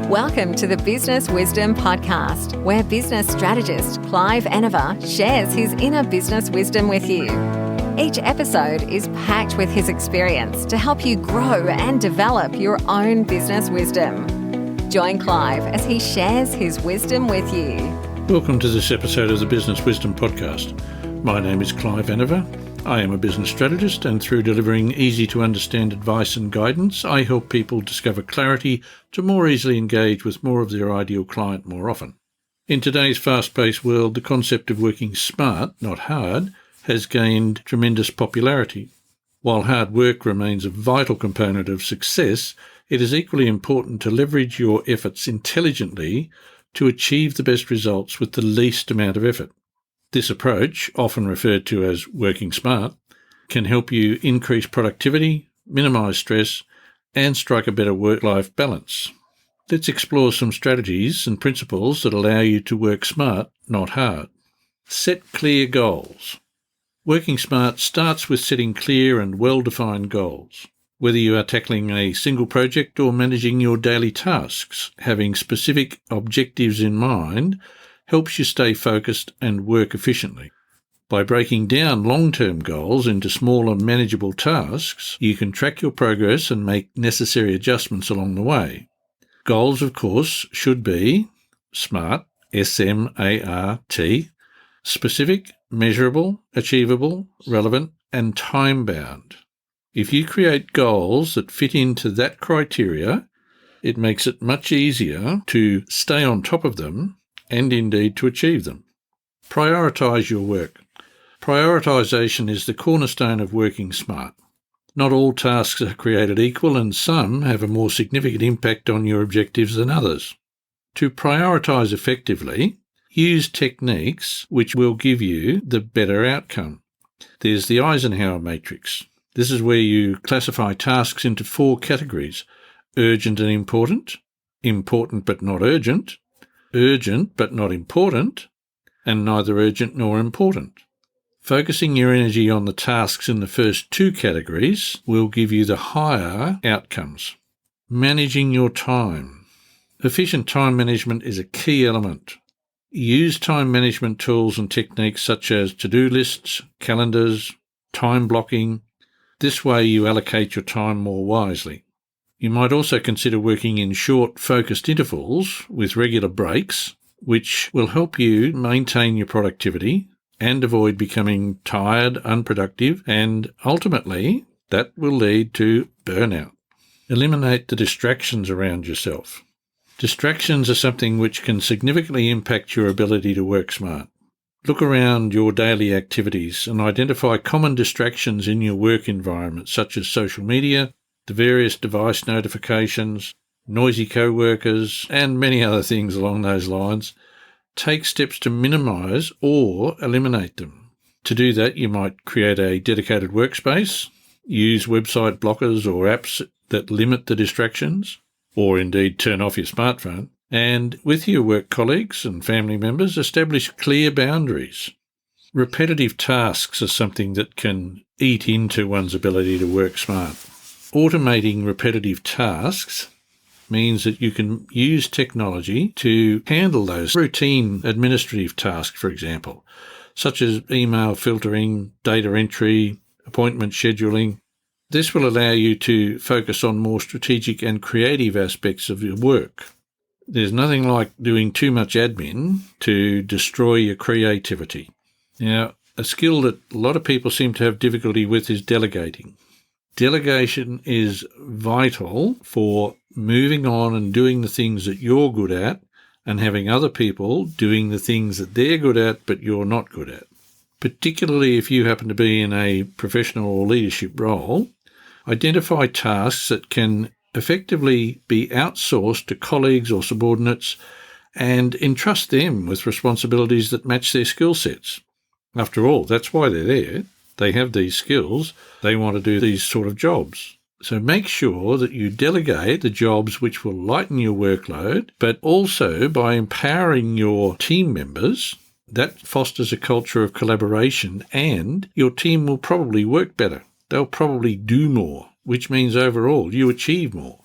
Welcome to the Business Wisdom Podcast, where business strategist Clive Enever shares his inner business wisdom with you. Each episode is packed with his experience to help you grow and develop your own business wisdom. Join Clive as he shares his wisdom with you. Welcome to this episode of the Business Wisdom Podcast. My name is Clive Enever. I am a business strategist, and through delivering easy-to-understand advice and guidance, I help people discover clarity to more easily engage with more of their ideal client more often. In today's fast-paced world, the concept of working smart, not hard, has gained tremendous popularity. While hard work remains a vital component of success, it is equally important to leverage your efforts intelligently to achieve the best results with the least amount of effort. This approach, often referred to as working smart, can help you increase productivity, minimise stress, and strike a better work-life balance. Let's explore some strategies and principles that allow you to work smart, not hard. Set clear goals. Working smart starts with setting clear and well-defined goals. Whether you are tackling a single project or managing your daily tasks, having specific objectives in mind helps you stay focused and work efficiently. By breaking down long-term goals into smaller, manageable tasks, you can track your progress and make necessary adjustments along the way. Goals, of course, should be SMART, S-M-A-R-T, specific, measurable, achievable, relevant, and time-bound. If you create goals that fit into that criteria, it makes it much easier to stay on top of them and indeed to achieve them. Prioritise your work. Prioritisation is the cornerstone of working smart. Not all tasks are created equal, and some have a more significant impact on your objectives than others. To prioritise effectively, use techniques which will give you the better outcome. There's the Eisenhower matrix. This is where you classify tasks into 4 categories: urgent and important, important but not urgent, urgent but not important, and neither urgent nor important. Focusing your energy on the tasks in the first 2 categories will give you the higher outcomes. Managing your time. Efficient time management is a key element. Use time management tools and techniques such as to-do lists, calendars, time blocking. This way you allocate your time more wisely. You might also consider working in short, focused intervals with regular breaks, which will help you maintain your productivity and avoid becoming tired, unproductive, and ultimately that will lead to burnout. Eliminate the distractions around yourself. Distractions are something which can significantly impact your ability to work smart. Look around your daily activities and identify common distractions in your work environment, such as social media, the various device notifications, noisy co-workers, and many other things along those lines. Take steps to minimise or eliminate them. To do that, you might create a dedicated workspace, use website blockers or apps that limit the distractions, or indeed turn off your smartphone, and with your work colleagues and family members, establish clear boundaries. Repetitive tasks are something that can eat into one's ability to work smart. Automating repetitive tasks means that you can use technology to handle those routine administrative tasks, for example, such as email filtering, data entry, appointment scheduling. This will allow you to focus on more strategic and creative aspects of your work. There's nothing like doing too much admin to destroy your creativity. Now, a skill that a lot of people seem to have difficulty with is delegating. Delegation is vital for moving on and doing the things that you're good at and having other people doing the things that they're good at but you're not good at. Particularly if you happen to be in a professional or leadership role, identify tasks that can effectively be outsourced to colleagues or subordinates and entrust them with responsibilities that match their skill sets. After all, that's why they're there. They have these skills. They want to do these sort of jobs. So make sure that you delegate the jobs which will lighten your workload, but also by empowering your team members, that fosters a culture of collaboration and your team will probably work better. They'll probably do more, which means overall you achieve more.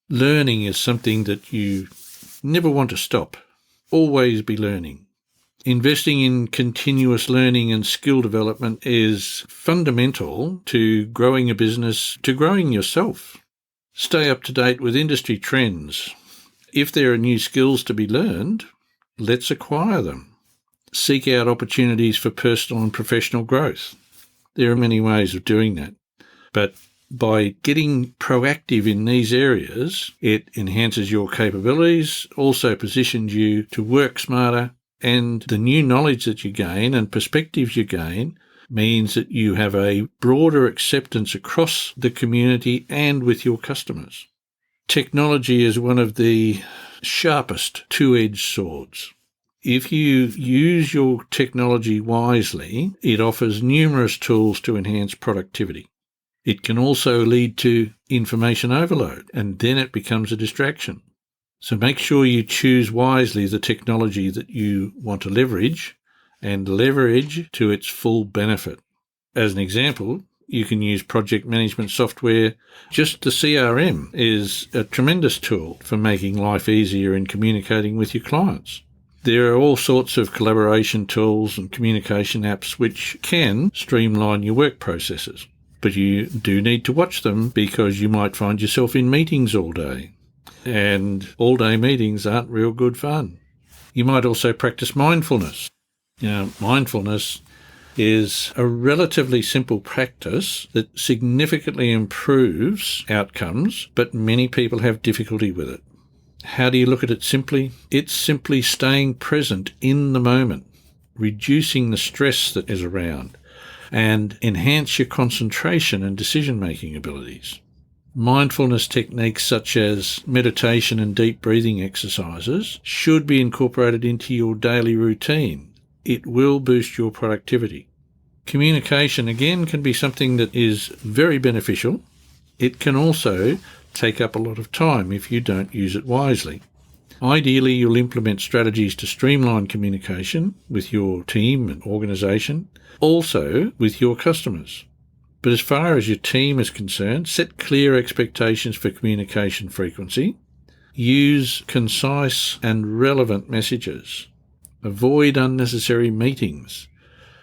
Learning is something that you Never want to stop. Always be learning. Investing in continuous learning and skill development is fundamental to growing a business, to growing yourself. Stay up to date with industry trends. If there are new skills to be learned, let's acquire them. Seek out opportunities for personal and professional growth. There are many ways of doing that, but by getting proactive in these areas, it enhances your capabilities, also positions you to work smarter, and the new knowledge that you gain and perspectives you gain means that you have a broader acceptance across the community and with your customers. Technology is one of the sharpest two-edged swords. If you use your technology wisely, it offers numerous tools to enhance productivity. It can also lead to information overload, and then it becomes a distraction. So make sure you choose wisely the technology that you want to leverage and leverage to its full benefit. As an example, you can use project management software. Just the CRM is a tremendous tool for making life easier in communicating with your clients. There are all sorts of collaboration tools and communication apps which can streamline your work processes, but you do need to watch them because you might find yourself in meetings all day. And all-day meetings aren't real good fun. You might also practice mindfulness. Mindfulness is a relatively simple practice that significantly improves outcomes, but many people have difficulty with it. How do you look at it simply? It's simply staying present in the moment, reducing the stress that is around, and enhance your concentration and decision-making abilities. Mindfulness techniques such as meditation and deep breathing exercises should be incorporated into your daily routine. It will boost your productivity. Communication, again, can be something that is very beneficial. It can also take up a lot of time if you don't use it wisely. Ideally, you'll implement strategies to streamline communication with your team and organisation, also with your customers. But as far as your team is concerned, set clear expectations for communication frequency. Use concise and relevant messages. Avoid unnecessary meetings.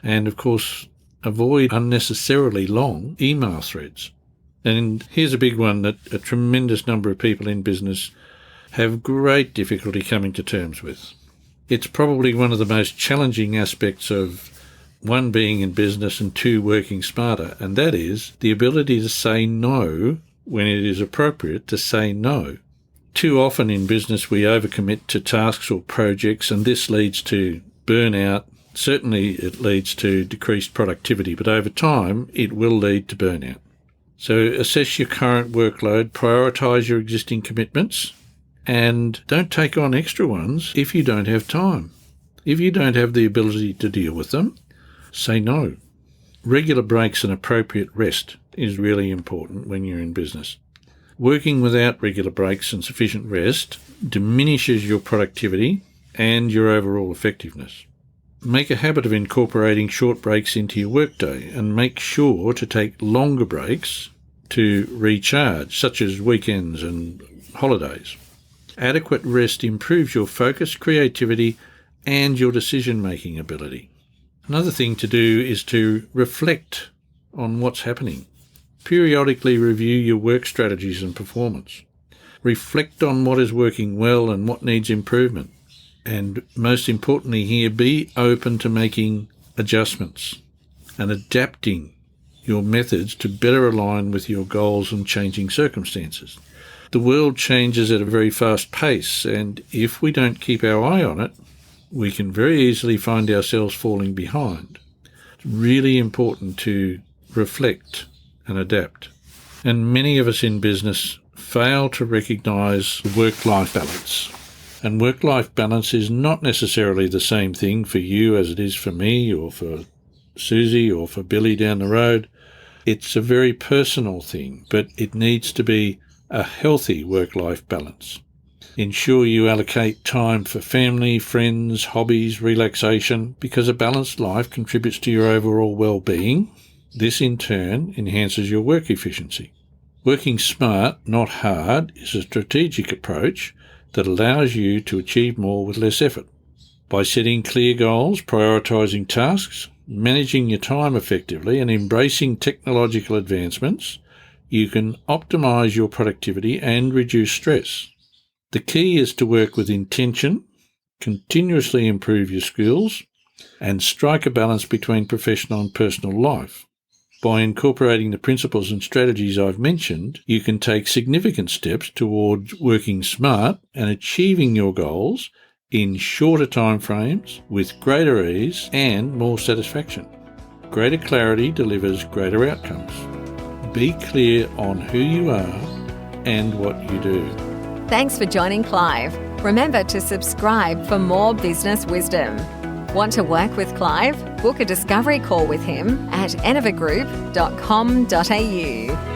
And, of course, avoid unnecessarily long email threads. And here's a big one that a tremendous number of people in business have great difficulty coming to terms with. It's probably one of the most challenging aspects of one, being in business, and two, working smarter, and that is the ability to say no when it is appropriate to say no. Too often in business we overcommit to tasks or projects, and this leads to burnout. Certainly it leads to decreased productivity, but over time it will lead to burnout. So assess your current workload, prioritise your existing commitments, and don't take on extra ones if you don't have time. If you don't have the ability to deal with them, say no. Regular breaks and appropriate rest is really important when you're in business. Working without regular breaks and sufficient rest diminishes your productivity and your overall effectiveness. Make a habit of incorporating short breaks into your workday, and make sure to take longer breaks to recharge, such as weekends and holidays. Adequate rest improves your focus, creativity, and your decision-making ability. Another thing to do is to reflect on what's happening. Periodically review your work strategies and performance. Reflect on what is working well and what needs improvement. And most importantly here, be open to making adjustments and adapting your methods to better align with your goals and changing circumstances. The world changes at a very fast pace, and if we don't keep our eye on it, we can very easily find ourselves falling behind. It's really important to reflect and adapt. And many of us in business fail to recognise work-life balance. And work-life balance is not necessarily the same thing for you as it is for me or for Susie or for Billy down the road. It's a very personal thing, but it needs to be a healthy work-life balance. Ensure you allocate time for family, friends, hobbies, relaxation, because a balanced life contributes to your overall well-being. This, in turn, enhances your work efficiency. Working smart, not hard, is a strategic approach, that allows you to achieve more with less effort. By setting clear goals, prioritising tasks, managing your time effectively, and embracing technological advancements, you can optimise your productivity and reduce stress. The key is to work with intention, continuously improve your skills, and strike a balance between professional and personal life. By incorporating the principles and strategies I've mentioned, you can take significant steps towards working smart and achieving your goals in shorter time frames with greater ease and more satisfaction. Greater clarity delivers greater outcomes. Be clear on who you are and what you do. Thanks for joining Clive. Remember to subscribe for more business wisdom. Want to work with Clive? Book a discovery call with him at enervagroup.com.au.